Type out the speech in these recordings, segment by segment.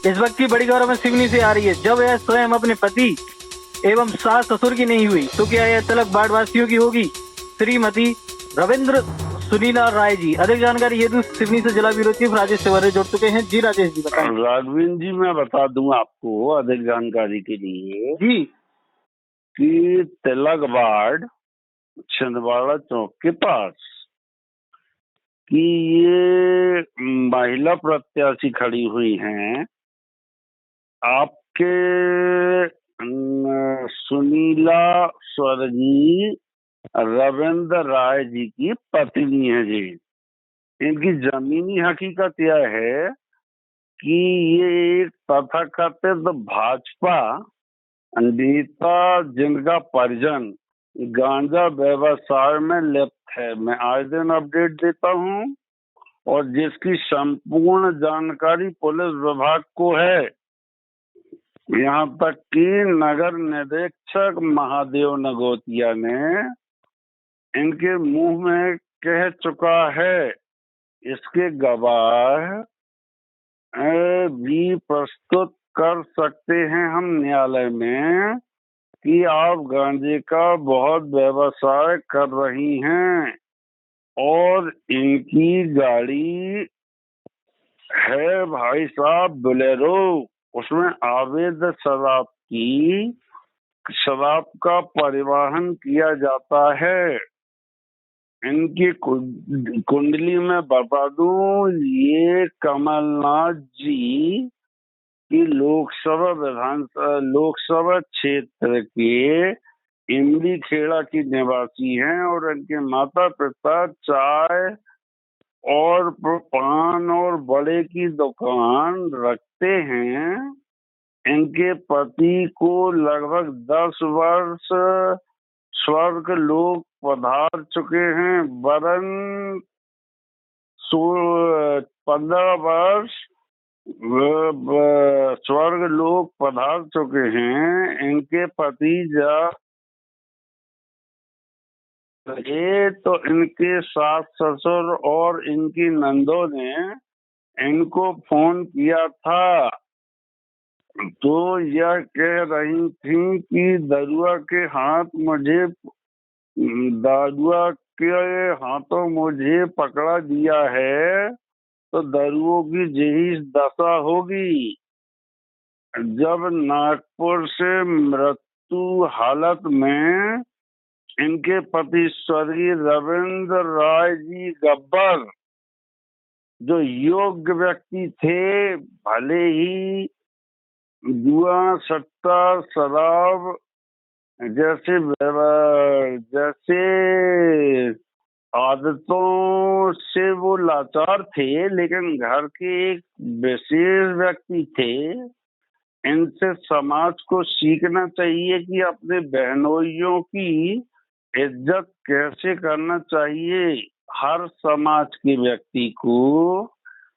इस वक्त की बड़ी खबर में सिवनी से आ रही है। जब यह स्वयं अपने पति एवं सास ससुर की नहीं हुई तो क्या यह तलक बाढ़ वासियों की होगी? श्रीमती रविंद्र सुनीला राय जी। अधिक जानकारी हेतु सिवनी से जिला ब्यूरो चीफ राजेश तिवारी जुड़ चुके हैं। जी राजेश जी बताएं। राघवेंद्र जी, मैं बता दूं आपको अधिक जानकारी के लिए जी कि तिलक बाढ़ छिंदवाड़ा चौक के पास कि ये महिला प्रत्याशी खड़ी हुई हैं आपके सुनीला स्वर्गीय रविंद्र राय जी की पत्नी है जी। इनकी जमीनी हकीकत यह है कि ये एक तथाकथित भाजपा नेता जिनका परिजन गांजा व्यवसाय में लिप्त है। मैं आए दिन अपडेट देता हूं और जिसकी संपूर्ण जानकारी पुलिस विभाग को है। यहाँ तक कि नगर निरीक्षक महादेव नगोतिया ने इनके मुंह में कह चुका है। इसके गवाह भी प्रस्तुत कर सकते हैं हम न्यायालय में कि आप गांजे का बहुत व्यवसाय कर रही हैं और इनकी गाड़ी है भाई साहब बोलेरो, उसमें अवैध शराब का परिवहन किया जाता है। इनकी कुंडली में बता दूं, ये कमलनाथ जी की लोकसभा क्षेत्र के इमली खेड़ा की निवासी हैं और इनके माता पिता चाय और पान और बड़े की दुकान रखते हैं। इनके पति को लगभग 10 वर्ष स्वर्ग लोक पधार चुके हैं, वरन 15 वर्ष स्वर्ग लोक पधार चुके हैं। इनके पति तो इनके सास ससुर और इनकी नंदों ने इनको फोन किया था, तो यह कह रही थी कि दारुआ के हाथों मुझे पकड़ा दिया है तो दारुओं की यही दशा होगी। जब नागपुर से मृत्यु हालत में इनके पति स्वर्गीय रविंद्र राय जी गब्बर, जो योग्य व्यक्ति थे, भले ही जुआ सट्टा शराब जैसे आदतों से वो लाचार थे, लेकिन घर के एक विशेष व्यक्ति थे। इनसे समाज को सीखना चाहिए कि अपने बहनोइयों की इज्जत कैसे करना चाहिए। हर समाज के व्यक्ति को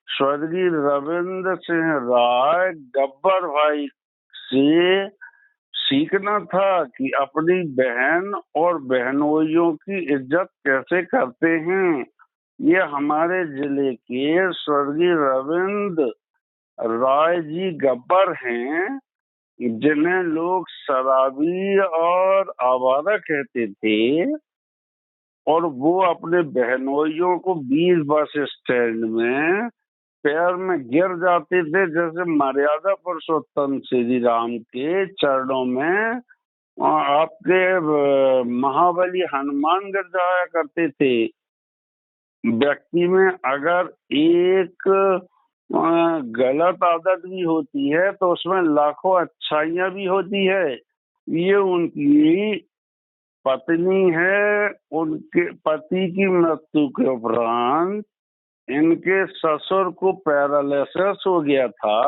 स्वर्गीय रविंद्र सिंह राय गब्बर भाई से सीखना था कि अपनी बहन और बहनोइयों की इज्जत कैसे करते हैं। ये हमारे जिले के स्वर्गीय रविंद्र राय जी गब्बर हैं, जिन्हें लोग शराबी और आवारा कहते थे, और वो अपने बहनोइयों को 20 बस स्टैंड में पैर में गिर जाते थे, जैसे मर्यादा पुरुषोत्तम श्री राम के चरणों में आपके महाबली हनुमान गिर जाया करते थे। व्यक्ति में अगर एक गलत आदत भी होती है तो उसमें लाखों अच्छाइयां भी होती है। ये उनकी पत्नी है। उनके पति की मृत्यु के उपरांत इनके ससुर को पैरालिसिस हो गया था।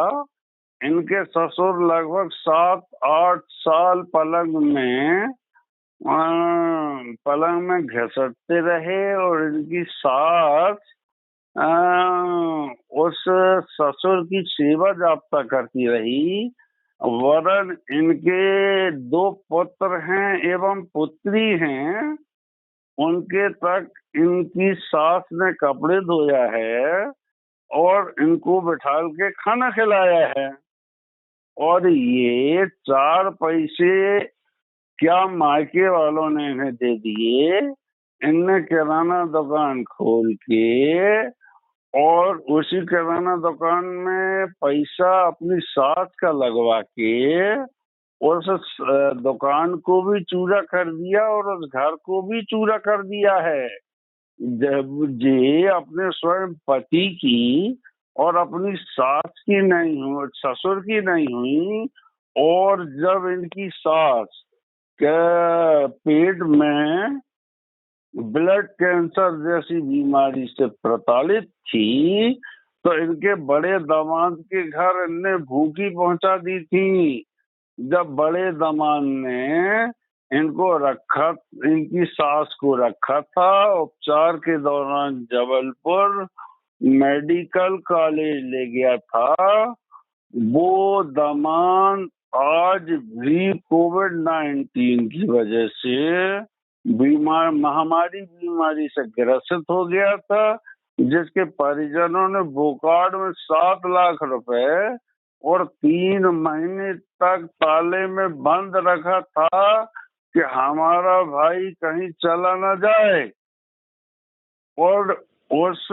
इनके ससुर लगभग 7-8 साल पलंग में घसटते रहे और इनकी सास उस ससुर की सेवा जाप्ता करती रही। वरन इनके 2 पुत्र हैं एवं पुत्री हैं। उनके तक इनकी सास ने कपड़े धोया है और इनको बिठाल के खाना खिलाया है। और ये 4 पैसे क्या मायके वालों ने इन्हें दे दिए। इनने किराना दुकान खोल के और उसी किराना दुकान में पैसा अपनी सास का लगवा के उस दुकान को भी चूरा कर दिया और उस घर को भी चूरा कर दिया है। जब ये अपने स्वयं पति की और अपनी सास की नहीं हुई, ससुर की नहीं हुई, और जब इनकी सास के पेट में ब्लड कैंसर जैसी बीमारी से प्रताड़ित थी तो इनके बड़े दामाद के घर इनने भूखी पहुंचा दी थी। जब बड़े दामाद ने इनको रखा, इनकी सास को रखा था उपचार के दौरान जबलपुर मेडिकल कॉलेज ले गया था, वो दामाद आज भी कोविड-19 की वजह से महामारी से ग्रसित हो गया था, जिसके परिजनों ने बोकाड में 7 लाख रुपए और 3 महीने तक ताले में बंद रखा था कि हमारा भाई कहीं चला न जाए। और उस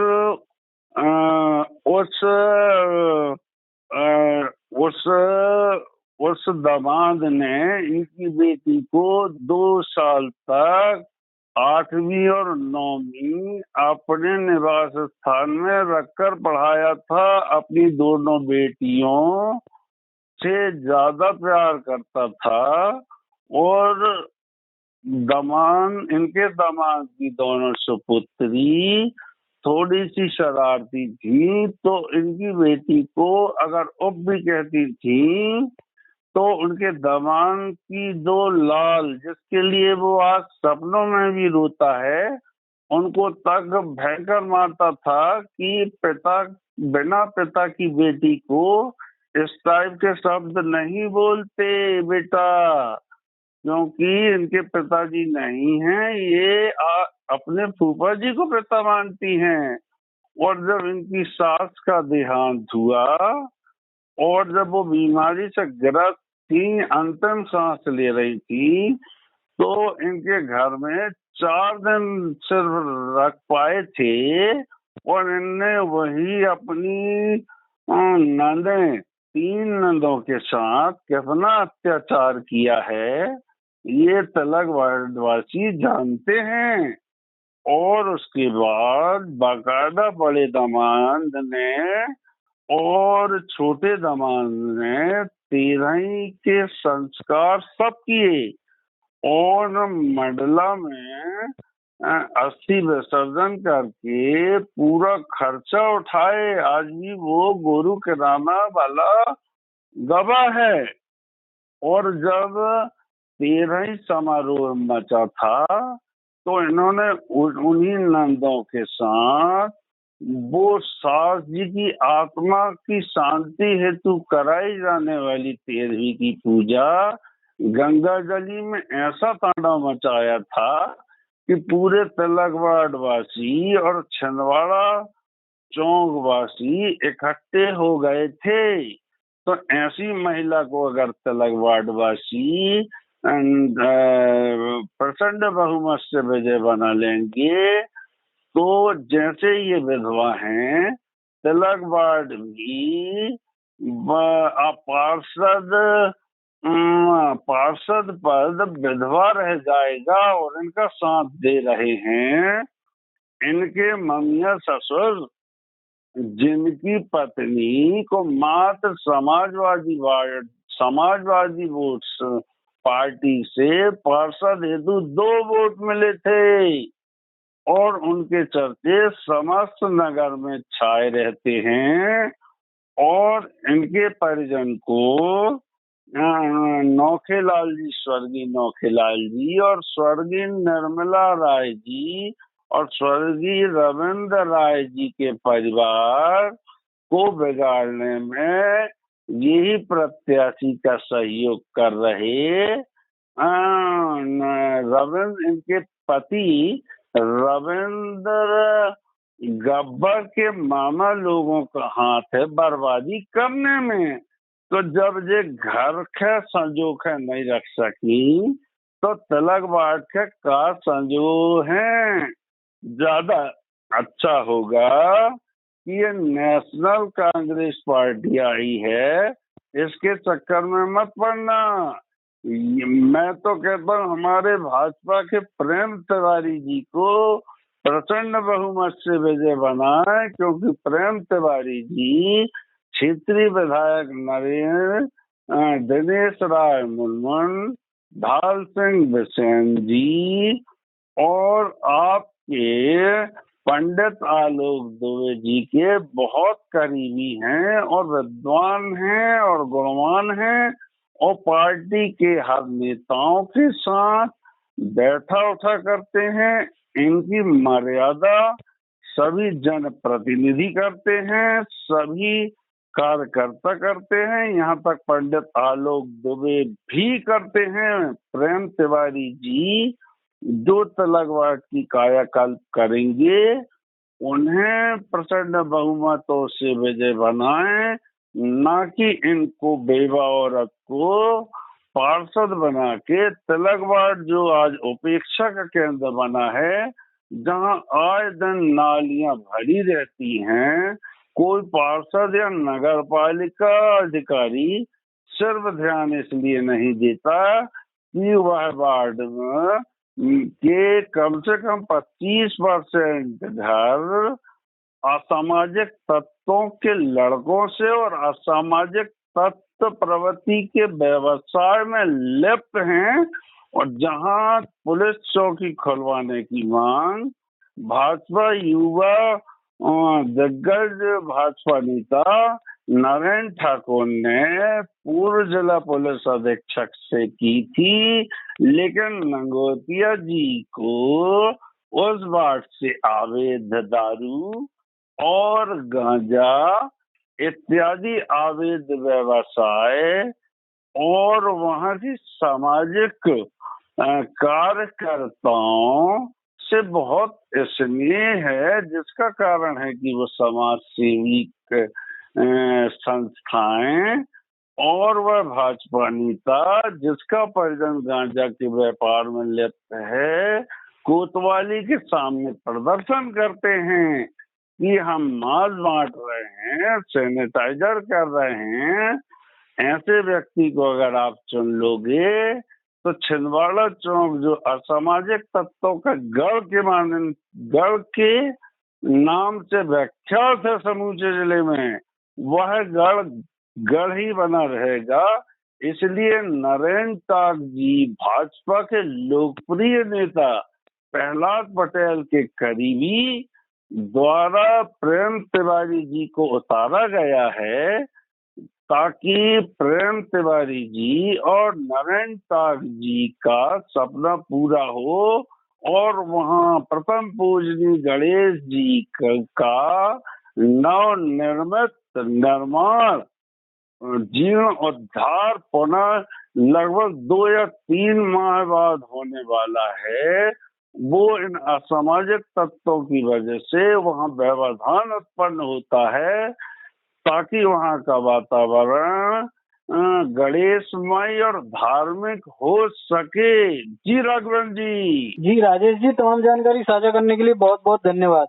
उस दामाद ने इनकी बेटी को 2 साल तक 8वीं और 9वीं अपने निवास स्थान में रखकर पढ़ाया था। अपनी दोनों बेटियों से ज्यादा प्यार करता था। और इनके दामाद की दोनों सुपुत्री थोड़ी सी शरारती थी, तो इनकी बेटी को अगर उप भी कहती थी तो उनके दामाद की 2 लाल, जिसके लिए वो आज सपनों में भी रोता है, उनको तक भयंकर मारता था कि बिना पिता की बेटी को इस टाइप के शब्द नहीं बोलते बेटा, क्योंकि इनके पिताजी नहीं हैं, ये अपने फूफा जी को पिता मानती हैं। और जब इनकी सास का देहांत हुआ और जब वो बीमारी से ग्रस्त थी, अंतिम सांस ले रही थी, तो इनके घर में 4 दिन सिर्फ रख पाए थे और इनने वही अपनी नंदें 3 नंदों के साथ कितना अत्याचार किया है ये तिलक वार्डवासी जानते हैं। और उसके बाद बाकायदा बड़े दामाद ने और छोटे दामाद ने 13 के संस्कार सब किए और मंडला में अस्थि विसर्जन करके पूरा खर्चा उठाए। आज भी वो गोरू किराना वाला गवाह है। और जब 13 समारोह मचा था तो इन्होंने उन्हीं नंदों के साथ वो सास जी की आत्मा की शांति हेतु कराई जाने वाली 13वीं की पूजा गंगा जली में ऐसा तांडव मचाया था कि पूरे तिलकवाड़ वासी और छिंदवाड़ा चौक वासी इकट्ठे हो गए थे। तो ऐसी महिला को अगर तिलकवाड़ वासी प्रचंड बहुमत से विजय बना लेंगे तो जैसे ये विधवा हैं, तिलकवाड़ भी पार्षद पद विधवा रह जाएगा। और इनका साथ दे रहे हैं इनके ममिया ससुर, जिनकी पत्नी को मात्र समाजवादी वोट्स पार्टी से पार्षद हेतु 2 वोट मिले थे और उनके चर्चे समस्त नगर में छाए रहते हैं। और इनके परिजन को नौखेलाल जी, स्वर्गीय नौखेलाल जी और स्वर्गीय निर्मला राय जी और स्वर्गीय रविंद्र राय जी के परिवार को बिगाड़ने में यही प्रत्याशी का सहयोग कर रहे रविंद्र, इनके पति रविंद्र गब्बर के मामा लोगों का हाथ है बर्बादी करने में। तो जब ये घर के संजो के नहीं रख सकी तो तिलक बाट के का संजो है। ज्यादा अच्छा होगा कि ये नेशनल कांग्रेस पार्टी आई है, इसके चक्कर में मत पड़ना। मैं तो कहता हूँ हमारे भाजपा के प्रेम तिवारी जी को प्रचंड बहुमत से विजय बनाए, क्योंकि प्रेम तिवारी जी क्षेत्रीय विधायक नरेंद्र दिनेश राय मुर्मन, ढाल सिंह बिसेन जी और आपके पंडित आलोक दुबे जी के बहुत करीबी हैं और विद्वान हैं और गुणवान हैं, और पार्टी के हर नेताओं के साथ बैठा उठा करते हैं। इनकी मर्यादा सभी जनप्रतिनिधि करते हैं, सभी कार्यकर्ता करते हैं, यहाँ तक पंडित आलोक दुबे भी करते हैं। प्रेम तिवारी जी जो तिलकवाट की कायाकल्प करेंगे उन्हें प्रचंड बहुमतों से विजय बनाएं, ना कि इनको बेवा औरत को पार्षद बना के। तिलकवाट जो आज उपेक्षा का केंद्र बना है, जहां आए दिन नालियां भरी रहती हैं, कोई पार्षद या नगर पालिका अधिकारी सिर्फ ध्यान इसलिए नहीं देता कि वह वार्ड में के कम से कम 25% घर असामाजिक तत्वों के लड़कों से और असामाजिक तत्व प्रवृत्ति के व्यवसाय में लिप्त हैं, और जहां पुलिस चौकी खुलवाने की मांग भाजपा युवा दिग्गज भाजपा नेता नरेंद्र ठाकुर ने पूर्व जिला पुलिस अधीक्षक से की थी, लेकिन लंगोटिया जी को उस बात से अवैध दारू और गांजा इत्यादि अवैध व्यवसाय और वहां की सामाजिक कार्यकर्ताओं से बहुत स्नेह है, जिसका कारण है कि वो समाज सेवी संस्थाएं और वह भाजपा नेता जिसका परिजन गांजा के व्यापार में लिप्त है, कोतवाली के सामने प्रदर्शन करते हैं कि हम मास्क बांट रहे हैं, सैनिटाइजर कर रहे हैं। ऐसे व्यक्ति को अगर आप चुन लोगे तो छिंदवाड़ा चौक जो असामाजिक तत्वों का गढ़ के नाम से विख्यात है समूचे जिले में, वह गढ़ ही बना रहेगा। इसलिए नरेंद्र ताक जी भाजपा के लोकप्रिय नेता प्रहलाद पटेल के करीबी द्वारा प्रेम तिवारी जी को उतारा गया है, ताकि प्रेम तिवारी जी और नरेंद्र ताक जी का सपना पूरा हो और वहां प्रथम पूजनीय गणेश जी का नवनिर्मित निर्माण जीर्ण उद्धार पुनः लगभग 2 या 3 माह बाद होने वाला है। वो इन असामाजिक तत्वों की वजह से वहां व्यवधान उत्पन्न होता है, ताकि वहां का वातावरण गणेशमय और धार्मिक हो सके। जी राघवन जी। जी राजेश जी, तमाम जानकारी साझा करने के लिए बहुत बहुत धन्यवाद।